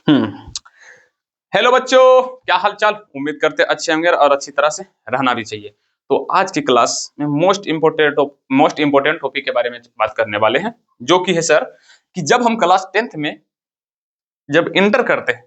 हम्म। Hello बच्चों, क्या हाल चाल। उम्मीद करते अच्छे होंगे और अच्छी तरह से रहना भी चाहिए। तो आज की क्लास में मोस्ट इम्पोर्टेंट टॉपिक के बारे में बात करने वाले हैं, जो कि है सर कि जब हम क्लास 10th में जब इंटर करते हैं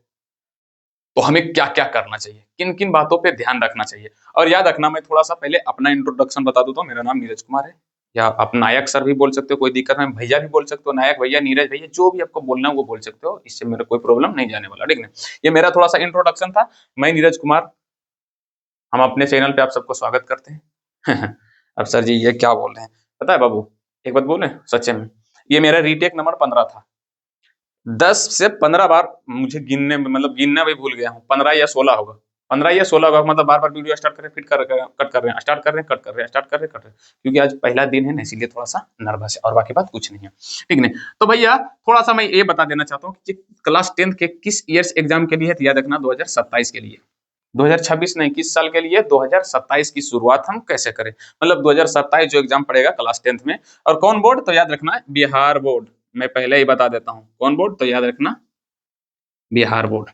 तो हमें क्या क्या करना चाहिए, किन किन बातों पे ध्यान रखना चाहिए। और याद रखना, मैं थोड़ा सा पहले अपना इंट्रोडक्शन बता दूं तो मेरा नाम नीरज कुमार है, या आप नायक सर भी बोल सकते हो, कोई दिक्कत नहीं, भैया भी बोल सकते हो, नायक भैया, नीरज भैया, जो भी आपको बोलना है वो बोल सकते हो, इससे मेरा कोई प्रॉब्लम नहीं जाने वाला, ठीक है। ये मेरा थोड़ा सा इंट्रोडक्शन था। मैं नीरज कुमार, हम अपने चैनल पे आप सबको स्वागत करते हैं। अब सर जी ये क्या बोल रहे हैं, पता है बाबू, एक बात बोले सच्चे में, ये मेरा रीटेक नंबर 15 था। 10 से 15 बार मुझे गिनने में, मतलब गिनना भी भूल गया हूँ, 15 या 16 होगा, 15 या 16 होगा। मतलब बार बार वीडियो स्टार्ट कर रहे हैं, फिर कट कर रहे हैं, स्टार्ट कर रहे हैं, कट कर रहे हैं, स्टार्ट कर रहे हैं, कट रहे हैं, क्योंकि आज पहला दिन है ना, इसीलिए थोड़ा सा नर्वस है, और बाकी बात कुछ नहीं है, ठीक नहीं। तो भैया थोड़ा सा मैं ये बता देना चाहता हूँ कि क्लास 10 के किस ईयर्स एग्जाम के लिए है, तो याद रखना 2027 के लिए, 2026 नहीं, किस साल के लिए, 2027 की शुरुआत हम कैसे करें, मतलब 2027 जो एग्जाम पड़ेगा क्लास 10th में। और कौन बोर्ड, तो याद रखना बिहार बोर्ड। मैं पहले ही बता देता हूँ कौन बोर्ड, तो याद रखना बिहार बोर्ड।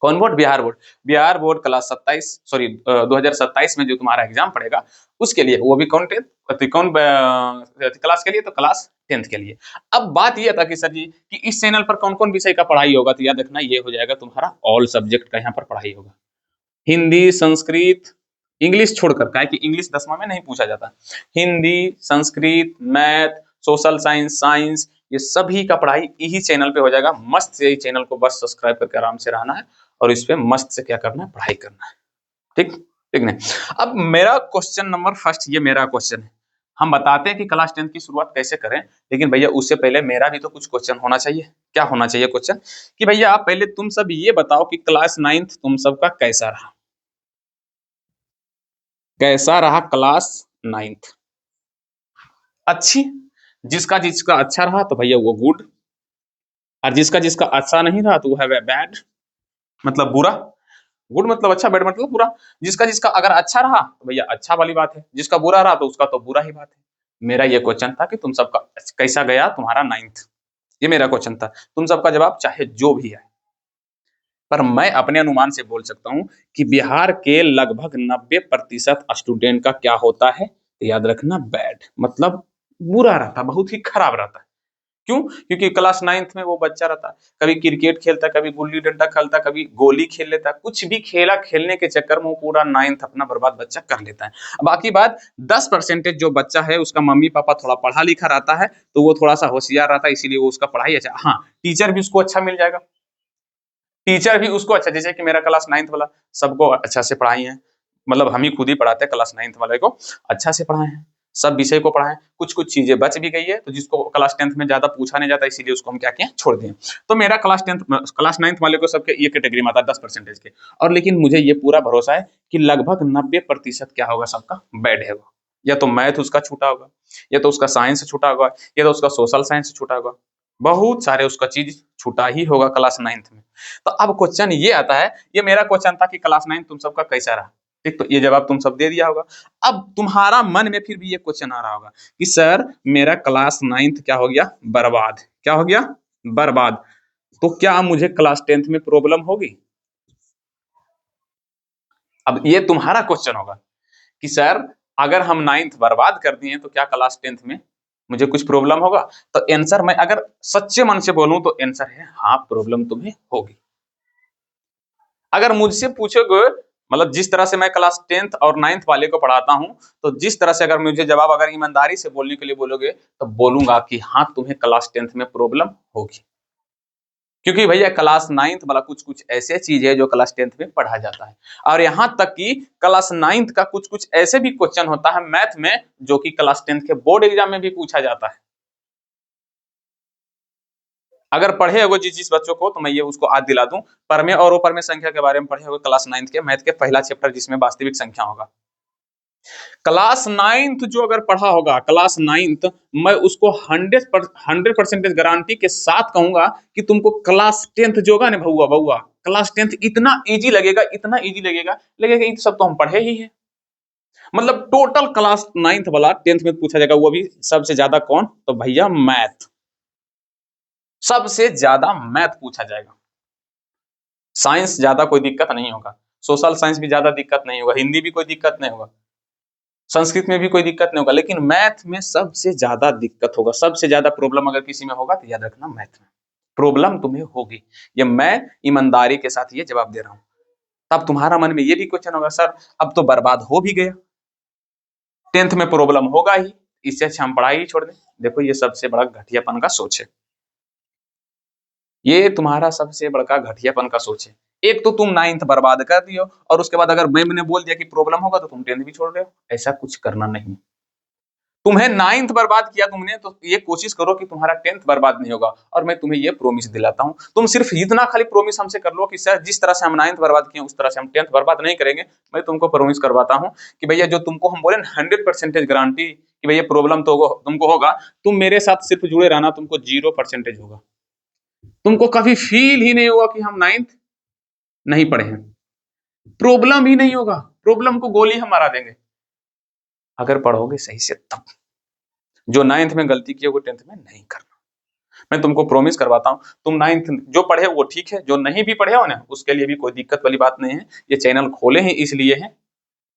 कौन board, Bihar board. Bihar board class 27, sorry 2027 में जो तुम्हारा एग्जाम पड़ेगा उसके लिए, वो भी कौन कौन क्लास के लिए, तो क्लास 10th के लिए। अब बात ये था कि सर जी कि इस चैनल पर कौन कौन विषय का पढ़ाई होगा, तो याद रखना ये हो जाएगा तुम्हारा ऑल सब्जेक्ट का यहाँ पर पढ़ाई होगा। हिंदी, संस्कृत, इंग्लिश छोड़कर, क्या है कि इंग्लिश 10वां में नहीं पूछा जाता। Hindi, Sanskrit, math, social science, science, ये सभी का पढ़ाई यही चैनल पे हो जाएगा। मस्त से यही चैनल को बस सब्सक्राइब करके आराम से रहना है, और इस पे मस्त से क्या करना है, पढ़ाई करना है, ठीक ठीक नहीं। अब मेरा क्वेश्चन नंबर फर्स्ट, ये मेरा क्वेश्चन है। हम बताते हैं कि क्लास 10 की शुरुआत कैसे करें, लेकिन भैया उससे पहले मेरा भी तो कुछ क्वेश्चन होना चाहिए। क्या होना चाहिए क्वेश्चन, कि भैया पहले तुम सब ये बताओ कि क्लास 9th तुम सबका कैसा रहा, कैसा रहा क्लास 9th। अच्छी, जिसका जिसका अच्छा रहा तो भैया वो गुड, और जिसका जिसका अच्छा नहीं रहा तो वो है बैड, मतलब बुरा। गुड मतलब अच्छा, बैड मतलब बुरा। जिसका जिसका अगर अच्छा रहा तो भैया अच्छा वाली बात है, जिसका बुरा रहा तो उसका तो बुरा ही बात है। मेरा ये क्वेश्चन था कि तुम सबका कैसा गया तुम्हारा 9th, ये मेरा क्वेश्चन था। तुम सबका जवाब चाहे जो भी है, पर मैं अपने अनुमान से बोल सकता हूँ कि बिहार के लगभग 90% स्टूडेंट का क्या होता है, तो याद रखना बैड, मतलब बुरा रहता, बहुत ही खराब रहता है। क्यों, क्योंकि क्लास 9th में वो बच्चा रहता, कभी क्रिकेट खेलता, कभी गुल्ली डंडा खेलता, कभी गोली खेल लेता, कुछ भी खेला खेलने के चक्कर में वो पूरा 9th अपना बर्बाद बच्चा कर लेता है। बाकी बात 10% जो बच्चा है उसका मम्मी पापा थोड़ा पढ़ा लिखा रहता है, तो वो थोड़ा सा होशियार रहता है, इसीलिए वो उसका पढ़ाई अच्छा, हाँ टीचर भी उसको अच्छा मिल जाएगा, टीचर भी उसको अच्छा, जैसे कि मेरा क्लास 9th वाला सबको अच्छा से पढ़ाई है, मतलब हम ही खुद ही पढ़ाते हैं क्लास 9th वाले को, अच्छा से पढ़ाए हैं, सब विषय को पढ़ाए। कुछ कुछ चीजें बच भी गई है, तो जिसको क्लास 10th में ज्यादा पूछा नहीं जाता, इसीलिए उसको हम क्या किए, छोड़ दिए। तो मेरा क्लास 9th वाले को सबके ये कैटेगरी में आता है 10% के। और लेकिन मुझे ये पूरा भरोसा है कि लगभग 90% क्या होगा, सबका बैड है वो। या तो मैथ उसका छूटा होगा, या तो उसका साइंस छूटा होगा, या तो उसका सोशल साइंस छूटा होगा, बहुत सारे उसका चीज छूटा ही होगा क्लास 9th में। तो अब क्वेश्चन ये आता है, ये मेरा क्वेश्चन था कि क्लास 9 तुम सबका कैसा रहा, ठीक, तो ये जवाब तुम सब दे दिया होगा। अब तुम्हारा मन में फिर भी ये क्वेश्चन आ रहा होगा कि सर मेरा क्लास 9th क्या हो गया, बर्बाद, क्या हो गया, बर्बाद, तो क्या मुझे क्लास 10th में प्रॉब्लम होगी। अब ये तुम्हारा क्वेश्चन होगा कि सर अगर हम 9th बर्बाद कर दिए तो क्या क्लास 10th में मुझे कुछ प्रॉब्लम होगा। तो आंसर मैं अगर सच्चे मन से बोलूं तो आंसर है हाँ, प्रॉब्लम तुम्हें होगी। अगर मुझसे पूछोगे, मतलब जिस तरह से मैं क्लास 10th और 9th वाले को पढ़ाता हूं, तो जिस तरह से अगर मुझे जवाब अगर ईमानदारी से बोलने के लिए बोलोगे, तो बोलूंगा कि हाँ तुम्हें क्लास 10th में प्रॉब्लम होगी, क्योंकि भैया क्लास 9th वाला कुछ कुछ ऐसे चीज है जो क्लास 10th में पढ़ा जाता है। और यहाँ तक कि क्लास 9th का कुछ कुछ ऐसे भी क्वेश्चन होता है मैथ में, जो कि क्लास 10th के बोर्ड एग्जाम में भी पूछा जाता है। अगर पढ़े होगे जिस जिस बच्चों को, तो मैं ये उसको आज दिला दूं, परमेय और अपरमेय संख्या के बारे में पढ़े होगे क्लास 9th के मैथ के पहला चैप्टर, जिसमें वास्तविक संख्या होगा। क्लास 9th जो अगर पढ़ा होगा क्लास 9th, मैं उसको 100% गारंटी के साथ कहूंगा कि तुमको क्लास 10th जो होगा ना भौआ भौआ, क्लास 10th इतना इजी लगेगा, इतना इजी लगेगा, लगेगा ये सब तो हम पढ़े ही है। मतलब टोटल क्लास 9th वाला 10th में पूछा जाएगा, वो भी सबसे ज्यादा कौन, तो भैया मैथ। सबसे ज्यादा मैथ पूछा जाएगा। साइंस ज्यादा कोई दिक्कत नहीं होगा, सोशल साइंस भी ज्यादा दिक्कत नहीं होगा, हिंदी भी कोई दिक्कत नहीं होगा, संस्कृत में भी कोई दिक्कत नहीं होगा, लेकिन मैथ में सबसे ज्यादा दिक्कत होगा। सबसे ज्यादा प्रॉब्लम अगर किसी में होगा तो याद रखना मैथ में प्रॉब्लम तुम्हें होगी। ये मैं ईमानदारी के साथ ये जवाब दे रहा हूं। तब तुम्हारा मन में ये भी क्वेश्चन होगा, सर अब तो बर्बाद हो भी गया, 10th में प्रॉब्लम होगा ही, इससे अच्छा हम पढ़ाई ही छोड़ दें। देखो ये सबसे बड़ा घटियापन का सोच है, ये तुम्हारा सबसे बड़का घटियापन का सोच है। एक तो तुम 9th बर्बाद कर दियो और उसके बाद अगर मैम ने बोल दिया कि प्रॉब्लम होगा तो तुम 10th भी छोड़ रहे हो। ऐसा कुछ करना नहीं। तुम्हें 9th बर्बाद किया तुमने, तो ये कोशिश करो कि तुम्हारा 10th बर्बाद नहीं होगा। और मैं तुम्हें ये प्रॉमिस दिलाता हूं, तुम सिर्फ इतना खाली प्रॉमिस हमसे कर लो कि सर जिस तरह से हम 9th बर्बाद किए उस तरह से हम 10th बर्बाद नहीं करेंगे। मैं तुमको प्रॉमिस करवाता हूं कि भैया जो तुमको हम बोले 100% गारंटी कि भैया प्रॉब्लम तो तुमको होगा, तुम मेरे साथ सिर्फ जुड़े रहना, तुमको 0% होगा। तुमको कभी फील ही नहीं होगा कि हम 9th नहीं पढ़े हैं, प्रॉब्लम ही नहीं होगा। प्रॉब्लम को गोली हम मारा देंगे अगर पढ़ोगे सही से तब। जो 9th में गलती की है वो 10th में नहीं करना, मैं तुमको प्रॉमिस करवाता हूं। तुम 9th जो पढ़े वो ठीक है, जो नहीं भी पढ़े हो ना उसके लिए भी कोई दिक्कत वाली बात नहीं है। ये चैनल खोले ही इसलिए है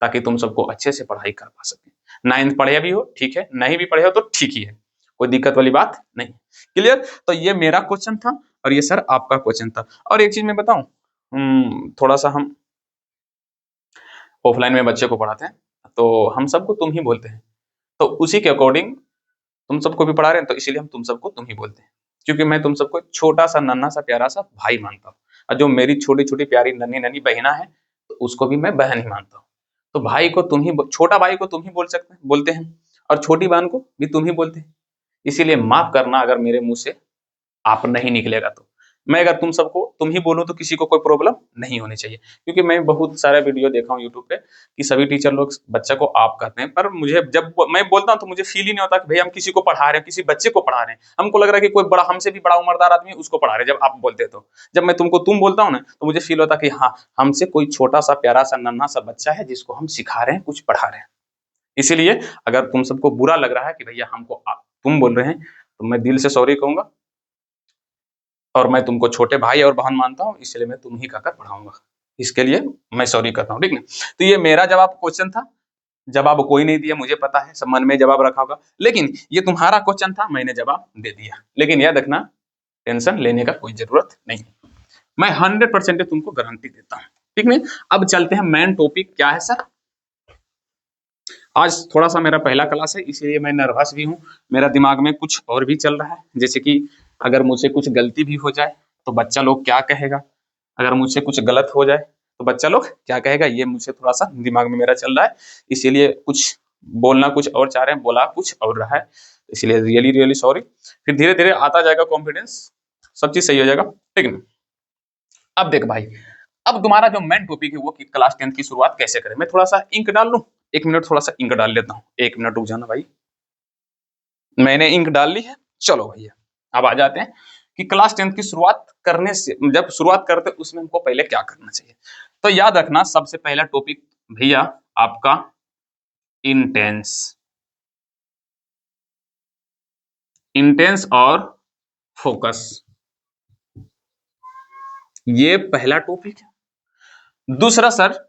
ताकि तुम सबको अच्छे से पढ़ाई कर पा सके। 9th पढ़े भी हो ठीक है, नहीं भी पढ़े हो तो ठीक ही है, कोई दिक्कत वाली बात नहीं। क्लियर? तो ये मेरा क्वेश्चन था और ये सर आपका क्वेश्चन था। और एक चीज मैं बताऊं, थोड़ा सा हम ऑफलाइन में बच्चे को पढ़ाते हैं तो हम सबको तुम ही बोलते हैं, तो उसी के अकॉर्डिंग तुम सबको भी पढ़ा रहे हैं तो इसीलिए हम तुम सबको तुम ही बोलते हैं, क्योंकि मैं तुम सबको छोटा सा नन्हा सा प्यारा सा भाई मानता हूँ। और जो मेरी छोटी छोटी प्यारी नन्ही नन्ही बहना है तो उसको भी मैं बहन ही मानता हूँ। तो भाई को तुम ही, छोटा भाई को तुम ही बोलते हैं और छोटी बहन को भी तुम ही बोलते हैं। इसीलिए माफ करना अगर मेरे मुंह से आप नहीं निकलेगा तो। मैं अगर तुम सबको तुम ही बोलूं तो किसी को कोई प्रॉब्लम नहीं होनी चाहिए, क्योंकि मैं बहुत सारा वीडियो देखा हूं यूट्यूब पे कि सभी टीचर लोग बच्चा को आप कहते हैं, पर मुझे जब मैं बोलता हूं तो मुझे फील ही नहीं होता कि भाई हम किसी को पढ़ा रहे हैं, किसी बच्चे को पढ़ा रहे हैं। हमको लग रहा है कि कोई बड़ा हमसे भी बड़ा उम्रदार आदमी है उसको पढ़ा रहे हैं। जब आप बोलते तो, जब मैं तुमको तुम बोलता हूँ ना तो मुझे फील होता कि हाँ हमसे कोई छोटा सा प्यारा सा नन्हा सा बच्चा है जिसको हम सिखा रहे हैं, कुछ पढ़ा रहे हैं। इसीलिए अगर तुम सबको बुरा लग रहा है कि भैया हमको तुम बोल रहे हैं तो मैं दिल से सॉरी कहूंगा, और मैं तुमको छोटे भाई और बहन मानता हूँ, इसलिए मैं तुम ही कहकर पढ़ाऊंगा। इसके लिए मैं सॉरी करता हूँ, ठीक ना। तो ये मेरा जवाब क्वेश्चन था, जवाब कोई नहीं दिया, मुझे पता है सब मन में जवाब रखा होगा, लेकिन ये तुम्हारा क्वेश्चन था, मैंने जवाब दे दिया। लेकिन याद रखना टेंशन लेने का कोई जरूरत नहीं, मैं 100% तुमको गारंटी देता हूँ, ठीक नहीं। अब चलते हैं मेन टॉपिक क्या है सर। आज थोड़ा सा मेरा पहला क्लास है इसलिए मैं नर्वस भी हूँ, मेरा दिमाग में कुछ और भी चल रहा है, जैसे कि अगर मुझसे कुछ गलती भी हो जाए तो बच्चा लोग क्या कहेगा, अगर मुझसे कुछ गलत हो जाए तो बच्चा लोग क्या कहेगा, ये मुझसे थोड़ा सा दिमाग में मेरा चल रहा है। इसीलिए कुछ बोलना कुछ और चाह रहे हैं, बोला कुछ और रहा है, इसलिए रियली रियली सॉरी। फिर धीरे धीरे आता जाएगा कॉन्फिडेंस, सब चीज सही हो जाएगा, ठीक है। अब देख भाई, अब तुम्हारा जो मेन टॉपिक है वो कि क्लास 10th की शुरुआत कैसे करें। मैं थोड़ा सा इंक डाल लूं, 1 मिनट थोड़ा सा इंक डाल लेता हूँ, 1 मिनट रुक जाना भाई, मैंने इंक डाल ली है। चलो भैया अब आ जाते हैं कि क्लास 10th की शुरुआत करने से, जब शुरुआत करते उसमें हमको पहले क्या करना चाहिए। तो याद रखना सबसे पहला टॉपिक भैया आपका इंटेंस, इंटेंस और फोकस, ये पहला टॉपिक है। दूसरा सर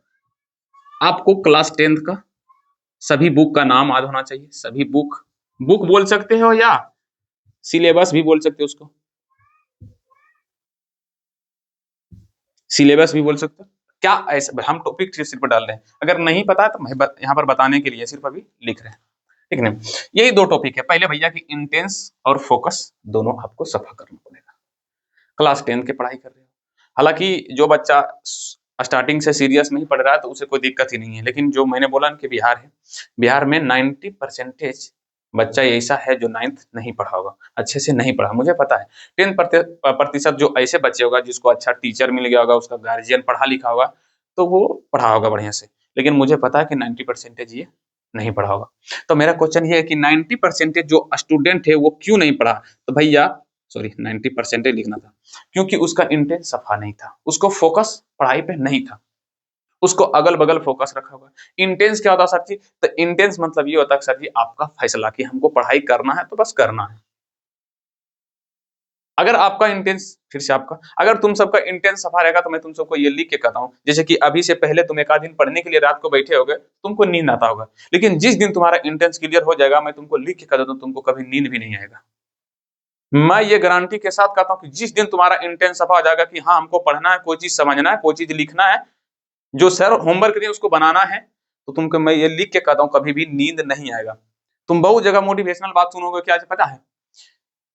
आपको क्लास 10th का सभी बुक का नाम याद होना चाहिए, सभी बुक, बुक बोल सकते हो या सिलेबस भी बोल सकते हो, उसको सिलेबस भी बोल सकते हो। क्या ऐसा हम टॉपिक सिर्फ डाल रहे हैं, अगर नहीं पता है तो मैं यहाँ पर बताने के लिए सिर्फ अभी लिख रहे हैं, ठीक है। यही दो टॉपिक है, पहले भैया की इंटेंस और फोकस दोनों आपको सफा करना पड़ेगा। क्लास 10 की पढ़ाई कर रहे हो, हालांकि जो बच्चा स्टार्टिंग से सीरियस नहीं पढ़ रहा है तो उसे कोई दिक्कत ही नहीं है, लेकिन जो मैंने बोला कि बिहार है, बिहार में 90% बच्चा ऐसा है जो 9th नहीं पढ़ा होगा, अच्छे से नहीं पढ़ा, मुझे पता है। 10% जो ऐसे बच्चे होगा जिसको अच्छा टीचर मिल गया होगा, उसका गार्जियन पढ़ा लिखा होगा तो वो पढ़ा होगा बढ़िया से, लेकिन मुझे पता है कि 90% ये नहीं पढ़ा होगा। तो मेरा क्वेश्चन ये है कि 90% जो स्टूडेंट है वो क्यों नहीं पढ़ा। तो भैया सॉरी 90% लिखना था, क्योंकि उसका इंटेंस सफा नहीं था, उसको फोकस पढ़ाई पे नहीं था, उसको अगल बगल फोकस रखा हुआ। इंटेंस क्या होता है सर जी, तो इंटेंस मतलब ये होता है सर जी आपका फैसला कि हमको पढ़ाई करना है तो बस करना है, अगर आपका इंटेंस, फिर से आपका, अगर तुम सबका इंटेंस सफा रहेगा तो मैं तुम सबको ये लिख के कहता हूँ, जैसे कि अभी से पहले तुम एक आध दिन पढ़ने के लिए रात को बैठे होगे, तुमको नींद आता होगा, लेकिन जिस दिन तुम्हारा इंटेंस क्लियर हो जाएगा, मैं तुमको लिख के कह देता हूँ, तुमको कभी नींद भी नहीं आएगा। मैं ये गारंटी के साथ कहता हूँ कि जिस दिन तुम्हारा इंटेंस सफा हो जाएगा कि हाँ हमको पढ़ना है, कोई चीज समझना है, कोई चीज लिखना है, जो सर होमवर्क दिए उसको बनाना है, तो तुमको मैं ये लिख के कहता हूँ कभी भी नींद नहीं आएगा। तुम बहुत जगह मोटिवेशनल बात सुनोगे, क्या पता है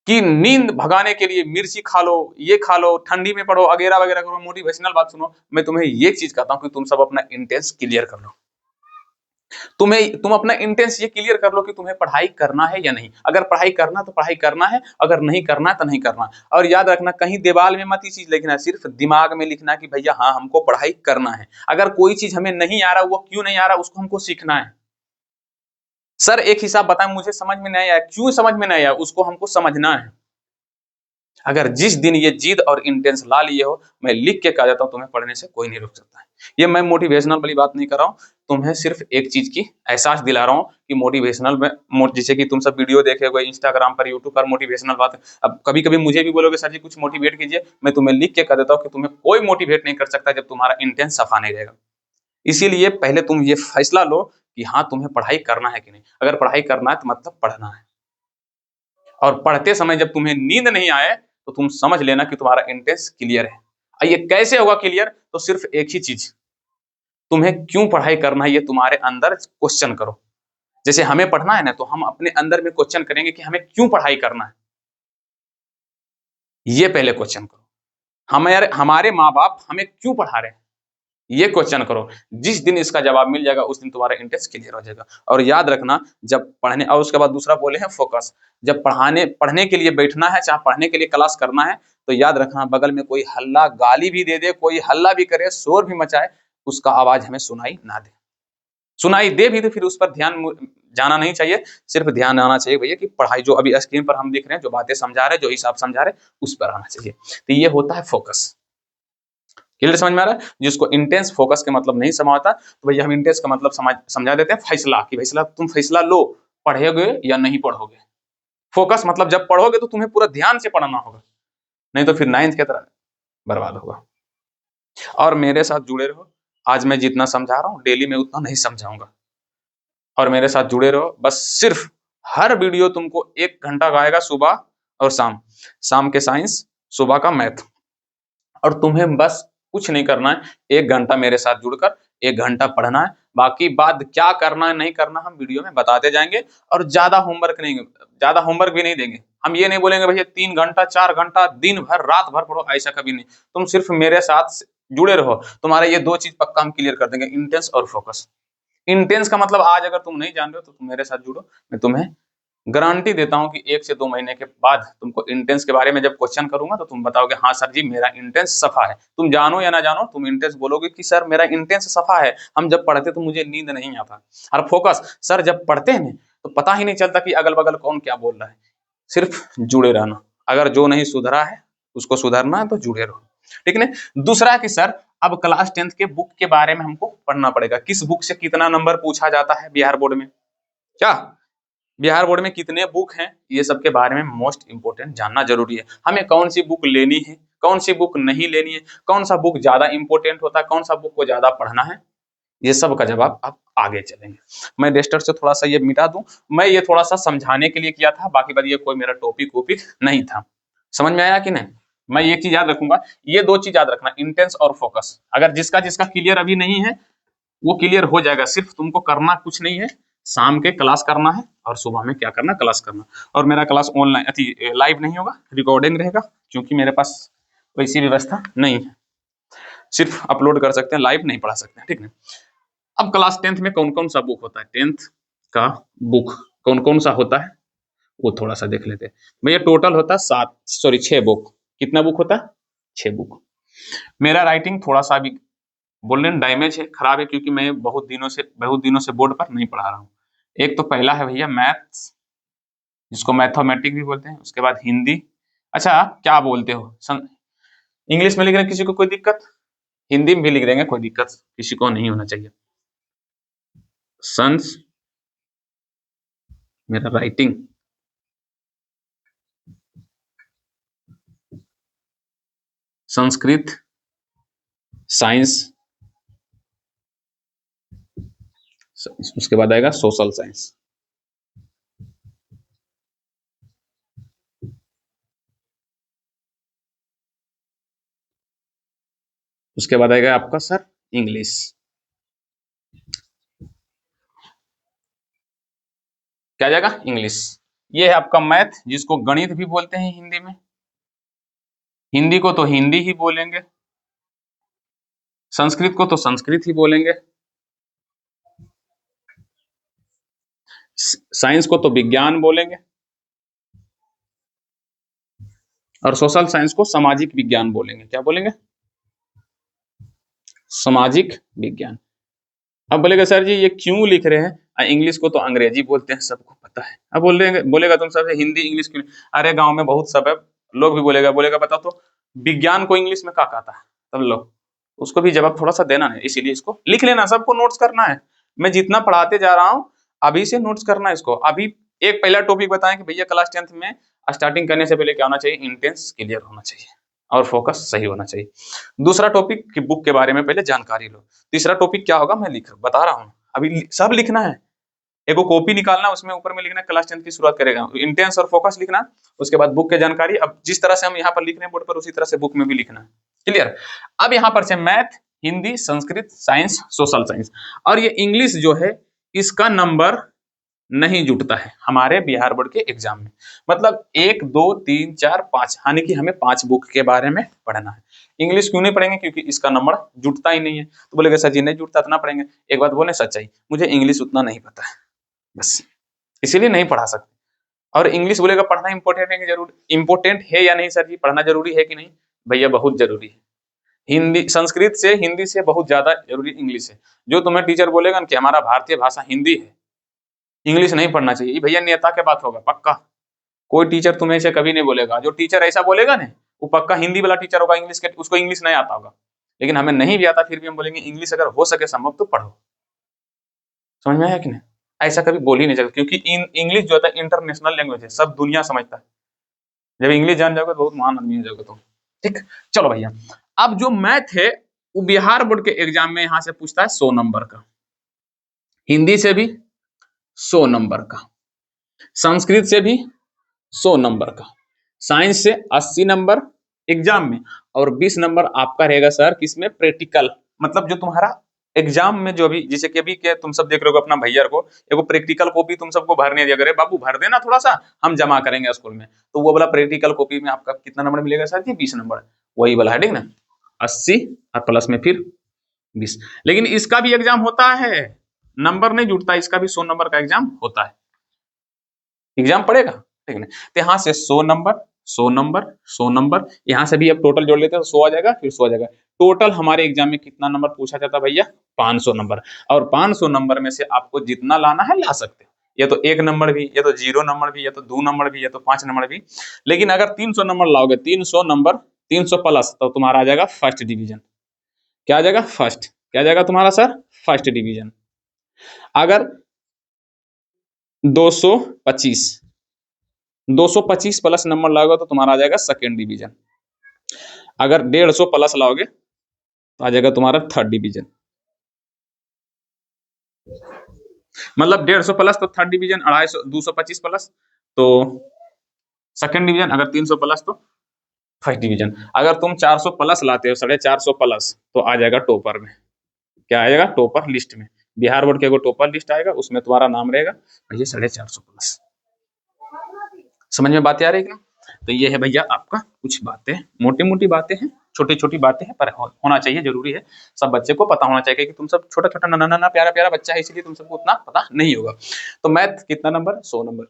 कि नींद भगाने के लिए मिर्ची खा लो, ये खा लो, ठंडी में पढ़ो, वगैरह वगैरह करो, मोटिवेशनल बात सुनो। मैं तुम्हें ये चीज कहता हूँ कि तुम सब अपना इंटेंस क्लियर कर लो। तुम अपना इंटेंस ये क्लियर कर लो कि तुम्हें पढ़ाई करना है या नहीं। अगर पढ़ाई करना तो पढ़ाई करना है, अगर नहीं करना है तो नहीं करना। और याद रखना, कहीं दीवार में मत ये चीज लिखना है, सिर्फ दिमाग में लिखना है कि भैया हाँ हमको पढ़ाई करना है। अगर कोई चीज हमें नहीं आ रहा, वो क्यों नहीं आ रहा, उसको हमको सीखना है। सर एक हिसाब बताएं, मुझे समझ में नहीं आया, क्यों समझ में नहीं आया, उसको हमको समझना है। अगर जिस दिन ये जिद और इंटेंस ला लिए हो, मैं लिख के कह देता हूँ, तुम्हें पढ़ने से कोई नहीं रोक सकता है। ये मैं मोटिवेशनल वाली बात नहीं कर रहा हूँ, तुम्हें सिर्फ एक चीज की एहसास दिला रहा हूँ कि मोटिवेशनल में जैसे कि तुम सब वीडियो देखे हो इंस्टाग्राम पर, यूट्यूब पर, मोटिवेशनल बात है। अब कभी कभी मुझे भी बोलोगे सर जी कुछ मोटिवेट कीजिए, मैं तुम्हें लिख के कह देता हूँ कि तुम्हें कोई मोटिवेट नहीं कर सकता जब तुम्हारा इंटेंस सफा नहीं रहेगा। इसीलिए पहले तुम ये फैसला लो कि हाँ तुम्हें पढ़ाई करना है कि नहीं। अगर पढ़ाई करना है तो मतलब पढ़ना है, और पढ़ते समय जब तुम्हें नींद नहीं आए तो तुम समझ लेना कि तुम्हारा इंटेंस क्लियर है। ये कैसे होगा क्लियर, तो सिर्फ एक ही चीज, तुम्हें क्यों पढ़ाई करना है ये तुम्हारे अंदर क्वेश्चन करो। जैसे हमें पढ़ना है ना, तो हम अपने अंदर में क्वेश्चन करेंगे कि हमें क्यों पढ़ाई करना है, ये पहले क्वेश्चन करो। हमारे हमारे माँ बाप हमें क्यों पढ़ा रहे हैं, ये क्वेश्चन करो। जिस दिन इसका जवाब मिल जाएगा उस दिन तुम्हारा इंटरेस्ट क्लियर हो जाएगा। और याद रखना, जब पढ़ने, और उसके बाद दूसरा बोले हैं फोकस, जब पढ़ने के लिए बैठना है, चाहे पढ़ने के लिए क्लास करना है, तो याद रखना बगल में कोई हल्ला गाली भी दे दे, कोई हल्ला भी करे, शोर भी मचाए, उसका आवाज हमें सुनाई ना दे। सुनाई दे भी तो फिर उस पर ध्यान जाना नहीं चाहिए, सिर्फ ध्यान आना चाहिए भैया कि पढ़ाई जो अभी स्क्रीन पर हम दिख रहे हैं, जो बातें समझा रहे हैं, जो हिसाब समझा रहे हैं, उस पर आना चाहिए। तो ये होता है फोकस। क्लियर समझ में आ रहा है। जिसको इंटेंस फोकस के मतलब नहीं समझ आता, तो भैया हम इंटेंस का मतलब समझा देते हैं फैसला, कि फैसला, तुम फैसला लो पढ़ोगे या नहीं पढ़ोगे। फोकस मतलब जब पढ़ोगे तो तुम्हें पूरा ध्यान से पढ़ना होगा, नहीं तो फिर नाइन्थ की तरह बर्बाद होगा। और मेरे साथ जुड़े रहो, आज मैं जितना समझा रहा हूँ डेली में उतना नहीं समझाऊंगा, और मेरे साथ जुड़े रहो। बस सिर्फ हर वीडियो तुमको 1 घंटा का आएगा, सुबह और शाम, शाम के साइंस, सुबह का मैथ। और तुम्हें बस कुछ नहीं करना है, 1 घंटा मेरे साथ जुड़कर 1 घंटा पढ़ना है। बाकी बात क्या करना है नहीं करना हम वीडियो में बताते जाएंगे। और ज्यादा होमवर्क भी नहीं देंगे। हम ये नहीं बोलेंगे भैया 3 घंटा 4 घंटा दिन भर रात भर पढ़ो, ऐसा कभी नहीं। तुम सिर्फ मेरे साथ जुड़े रहो, तुम्हारे ये 2 चीज पक्का हम क्लियर कर देंगे, इंटेंस और फोकस। इंटेंस का मतलब आज अगर तुम नहीं जान रहे हो तो तुम मेरे साथ जुड़ो, मैं तुम्हें गारंटी देता हूं कि 1 से 2 महीने के बाद तुमको इंटेंस के बारे में जब क्वेश्चन करूंगा तो तुम बताओगे हाँ सर जी मेरा इंटेंस सफा है। तुम जानो या ना जानो, तुम इंटेंस बोलोगे कि सर मेरा इंटेंस सफा है, हम जब पढ़ते तो मुझे नींद नहीं आता। और फोकस, सर जब पढ़ते हैं तो पता ही नहीं चलता कि अगल बगल कौन क्या बोल रहा है। सिर्फ जुड़े रहना, अगर जो नहीं सुधरा है उसको सुधरना है तो जुड़े रहो, ठीक है। दूसरा है कि सर अब क्लास 10th के बुक के बारे में हमको पढ़ना पड़ेगा, किस बुक से कितना नंबर पूछा जाता है बिहार बोर्ड में, क्या बिहार बोर्ड में कितने बुक हैं, ये सब के बारे में मोस्ट इंपोर्टेंट जानना जरूरी है। हमें कौन सी बुक लेनी है, कौन सी बुक नहीं लेनी है, कौन सा बुक ज्यादा इंपॉर्टेंट होता है, कौन सा बुक को ज्यादा पढ़ना है, ये सब का जवाब अब आगे चलेंगे। मैं रेस्टर से थोड़ा सा ये मिटा दूं, मैं ये थोड़ा सा समझाने के लिए किया था, बाकी बात ये कोई मेरा टॉपिक वोपिक नहीं था। समझ में आया कि नहीं। मैं एक चीज याद रखूंगा, ये 2 चीज याद रखना, इंटेंस और फोकस। अगर जिसका जिसका क्लियर अभी नहीं है वो क्लियर हो जाएगा। सिर्फ तुमको करना कुछ नहीं है, शाम के क्लास करना है और सुबह में क्या करना, क्लास करना। और मेरा क्लास ऑनलाइन अति लाइव नहीं होगा, रिकॉर्डिंग रहेगा, क्योंकि मेरे पास वैसी व्यवस्था नहीं है, सिर्फ अपलोड कर सकते हैं, लाइव नहीं पढ़ा सकते हैं, ठीक है। अब क्लास 10th में कौन कौन सा बुक होता है, 10th का बुक कौन कौन सा होता है वो थोड़ा सा देख लेते हैं। भैया टोटल होता है 6 बुक। कितना बुक होता है, 6 बुक। मेरा राइटिंग थोड़ा सा भी बोल रहे डैमेज है, खराब है, क्योंकि मैं बहुत दिनों से बोर्ड पर नहीं पढ़ा रहा हूँ। एक तो पहला है भैया मैथ्स, जिसको मैथमेटिक भी बोलते हैं, उसके बाद हिंदी। अच्छा क्या बोलते हो इंग्लिश में लिख रहे हैं, किसी को कोई दिक्कत, हिंदी में भी लिख देंगे, कोई दिक्कत किसी को नहीं होना चाहिए। सन्स, मेरा राइटिंग, संस्कृत, साइंस, उसके बाद आएगा सोशल साइंस। उसके बाद आएगा आपका सर इंग्लिश। क्या आ जाएगा? इंग्लिश। ये है आपका मैथ, जिसको गणित भी बोलते हैं हिंदी में। हिंदी को तो हिंदी ही बोलेंगे, संस्कृत को तो संस्कृत ही बोलेंगे, साइंस को तो विज्ञान बोलेंगे, और सोशल साइंस को सामाजिक विज्ञान बोलेंगे। क्या बोलेंगे? सामाजिक विज्ञान। अब बोलेगा सर जी ये क्यों लिख रहे हैं? इंग्लिश को तो अंग्रेजी बोलते हैं, सबको पता है। अब बोलेगा तुम सबसे हिंदी इंग्लिश क्यों? अरे गांव में बहुत सब है, लोग भी बोलेगा बताओ तो विज्ञान को इंग्लिश में क्या कहता है? तब लोग उसको भी जवाब थोड़ा सा देना है, इसीलिए इसको लिख लेना, सबको नोट्स करना है। मैं जितना पढ़ाते जा रहा हूँ अभी से नोट्स करना है इसको। अभी एक पहला टॉपिक बताएं कि भैया क्लास 10th में स्टार्टिंग करने से पहले क्या होना चाहिए? इंटेंस क्लियर होना चाहिए और फोकस सही होना चाहिए। दूसरा टॉपिक की बुक के बारे में पहले जानकारी लो। तीसरा टॉपिक क्या होगा मैं बता रहा हूँ, अभी सब लिखना है। एक कॉपी निकालना, उसमें ऊपर में लिखना क्लास 10th की शुरुआत करेगा, इंटेंस और फोकस लिखना। उसके बाद बुक की जानकारी, अब जिस तरह से हम यहाँ पर लिख रहे हैं बोर्ड पर उसी तरह से बुक में भी लिखना है। क्लियर? अब यहाँ पर से math, Hindi, Sanskrit, science, social science, और ये इंग्लिश जो है इसका नंबर नहीं जुटता है हमारे बिहार बोर्ड के एग्जाम में। मतलब 1 2 3 4 5, यानी कि हमें 5 बुक के बारे में पढ़ना है। इंग्लिश क्यों नहीं पढ़ेंगे? क्योंकि इसका नंबर जुटता ही नहीं है। तो बोलेगा सर जी नहीं जुटता तो ना पढ़ेंगे। एक बात बोले सच्चाई, मुझे इंग्लिश उतना नहीं पता है, बस इसीलिए नहीं पढ़ा सकते। और इंग्लिश बोलेगा पढ़ना इंपॉर्टेंट है कि जरूर इंपॉर्टेंट है या नहीं? सर जी पढ़ना जरूरी है कि नहीं? भैया बहुत जरूरी है। हिंदी, संस्कृत से हिंदी से बहुत ज्यादा जरूरी इंग्लिश है। जो तुम्हें टीचर बोलेगा कि हमारा भारतीय भाषा हिंदी है, इंग्लिश नहीं पढ़ना चाहिए, भैया नेता के बात होगा पक्का। कोई टीचर तुम्हें ऐसे कभी नहीं बोलेगा। जो टीचर ऐसा बोलेगा ना वो पक्का हिंदी वाला टीचर होगा, इंग्लिश के उसको इंग्लिश नहीं आता होगा। लेकिन हमें नहीं भी आता फिर भी हम बोलेंगे इंग्लिश अगर हो सके संभव तो पढ़ो। समझ में आया कि नहीं? ऐसा कभी बोल ही नहीं सकते, क्योंकि इंग्लिश जो होता है इंटरनेशनल लैंग्वेज है, सब दुनिया समझता है। जब इंग्लिश जान जाओगे तो बहुत महान आदमी हो जाओगे तुम। ठीक, चलो भैया। अब जो मैथ है वो बिहार बोर्ड के एग्जाम में यहाँ से पूछता है 100 नंबर का, हिंदी से भी 100 नंबर का, संस्कृत से भी 100 नंबर का, साइंस से 80 नंबर एग्जाम में, और 20 नंबर आपका रहेगा सर किसमें? प्रैक्टिकल। मतलब जो तुम्हारा एग्जाम में जो अभी जैसे कि अभी के तुम सब देख रहे हो अपना भैया को, एगो प्रैक्टिकल कॉपी तुम सबको भरने दिया करे, बाबू भर देना थोड़ा सा, हम जमा करेंगे स्कूल में। तो वो वाला प्रैक्टिकल कॉपी में आपका कितना नंबर मिलेगा सर जी? 20 नंबर। वही वाला हेडिंग ना, 80 और प्लस में फिर 20। लेकिन इसका भी एग्जाम होता है, नंबर नहीं जुटता, इसका भी 100 नंबर का एग्जाम होता है। एग्जाम पड़ेगा, ठीक है। तो यहाँ से 100 नंबर, 100 नंबर, 100 नंबर, यहाँ से भी अब टोटल जोड़ लेते हैं तो 100 आ जाएगा, फिर 100 आ जाएगा। टोटल हमारे एग्जाम में कितना नंबर पूछा जाता है भैया? 500 नंबर। और 500 नंबर में से आपको जितना लाना है ला सकते हो, या तो 1 नंबर भी, या तो 0 नंबर भी, या तो 2 नंबर भी, या तो 5 नंबर भी। लेकिन अगर 300 नंबर लाओगे, 300 नंबर 300 प्लस, तो तुम्हारा आ जाएगा फर्स्ट डिवीजन। क्या आ जाएगा? फर्स्ट। क्या आ जाएगा तुम्हारा सर? First division. अगर 225 225 प्लस नंबर लाओगे तो तुम्हारा आ जाएगा सेकेंड डिवीजन। अगर 150 प्लस लाओगे तो आ जाएगा तुम्हारा थर्ड डिवीजन। मतलब 150 प्लस तो थर्ड डिवीजन, 250 225 प्लस तो सेकेंड डिवीजन, अगर 300 प्लस तो फर्स्ट डिवीजन। अगर तुम 400 प्लस लाते हो, 450 प्लस, तो आ जाएगा टॉपर में। क्या आएगा? टॉपर लिस्ट में। बिहार बोर्ड के टॉपर लिस्ट आएगा, उसमें तुम्हारा नाम रहेगा भैया 450 प्लस। समझ में बातें आ रही है ना? तो ये है भैया आपका कुछ बातें, मोटी मोटी बातें हैं, छोटी छोटी बातें हैं, पर होना चाहिए, जरूरी है। सब बच्चे को पता होना चाहिए कि तुम सब छोटा छोटा नन्ना नन्ना प्यारा प्यारा बच्चा है, इसलिए तुम सबको उतना पता नहीं होगा। तो मैथ कितना number? 100 number.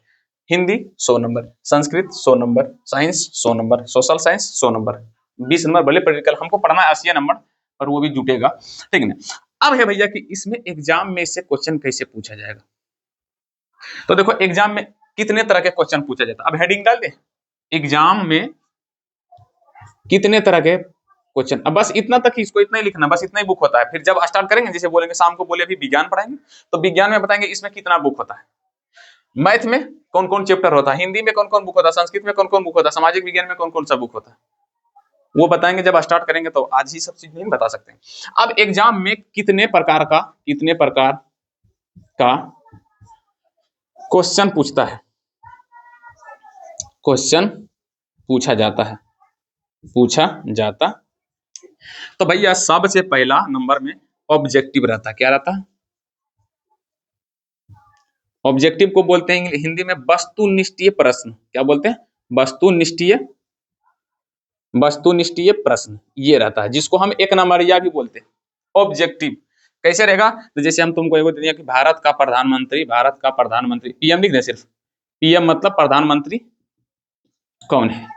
Hindi 100 number, Sanskrit 100 number, science 100 number, social science 100 number, 20 number भले प्रैक्टिकल हमको पढ़ना है 80 नंबर, पर वो भी जुटेगा, ठीक है ना? अब है भैया कि इसमें एग्जाम में से क्वेश्चन कैसे पूछा जाएगा। तो देखो एग्जाम में कितने तरह के क्वेश्चन पूछा जाता है, अब हेडिंग डाल दे, एग्जाम में कितने तरह के क्वेश्चन। अब बस इतना तक ही, इसको इतना ही लिखना, बस इतना ही बुक होता है। फिर जब स्टार्ट करेंगे, जैसे बोलेंगे शाम को बोले अभी विज्ञान पढ़ाएंगे, तो विज्ञान में बताएंगे इसमें कितना बुक होता है, मैथ में कौन कौन चैप्टर होता है, हिंदी में कौन कौन बुक होता है, संस्कृत में कौन कौन बुक होता है, सामाजिक विज्ञान में कौन कौन सा बुक होता है, वो बताएंगे जब स्टार्ट करेंगे, तो आज ही सब चीज नहीं बता सकते। अब एग्जाम में कितने प्रकार का क्वेश्चन पूछता है, क्वेश्चन पूछा जाता। तो भैया सबसे पहला नंबर में ऑब्जेक्टिव रहता है। क्या रहता है? ऑब्जेक्टिव को बोलते हैं हिंदी में वस्तुनिष्ठीय प्रश्न। क्या बोलते हैं? वस्तुनिष्ठीय प्रश्न, ये रहता है, जिसको हम एक नंबरिया भी बोलते हैं। ऑब्जेक्टिव कैसे रहेगा? तो जैसे हम तुमको एगो दे दिया कि भारत का प्रधानमंत्री पीएम लिख दे, सिर्फ पीएम मतलब प्रधानमंत्री कौन है,